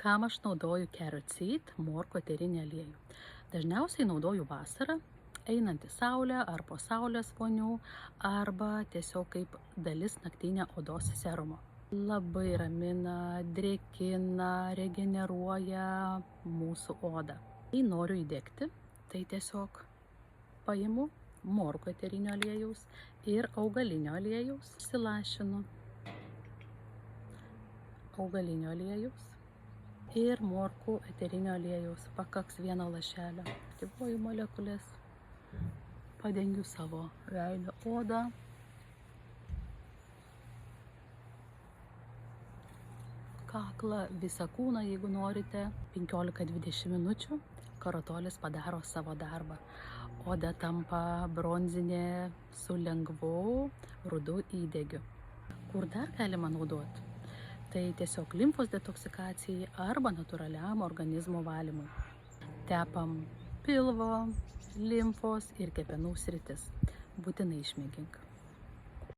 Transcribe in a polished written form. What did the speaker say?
Kam aš naudoju carrot seed, morkų eterinį aliejų? Dažniausiai naudoju vasarą, einant į saulę ar po saulės vonių, arba tiesiog kaip dalis naktinio odos serumo. Labai ramina, drėkina, regeneruoja mūsų odą. Jei noriu įdegti, tai tiesiog paimu morkų eterinio aliejaus ir augalinio aliejaus, silašinu augalinio aliejaus ir morkų eterinio aliejaus. Pakaks vieno lašelio. Aktyvuoju molekulės, padengiu savo veido odą. Kaklą, visą kūną, jeigu norite, 15-20 minučių karotolis padaro savo darbą. Oda tampa bronzinė su lengvu rudu įdegiu. Kur dar galima naudoti? Tai tiesiog limfos detoksikacijai arba natūraliam organizmo valymui. Tepam pilvo, limfos ir kepenų sritis. Būtinai išmėgink.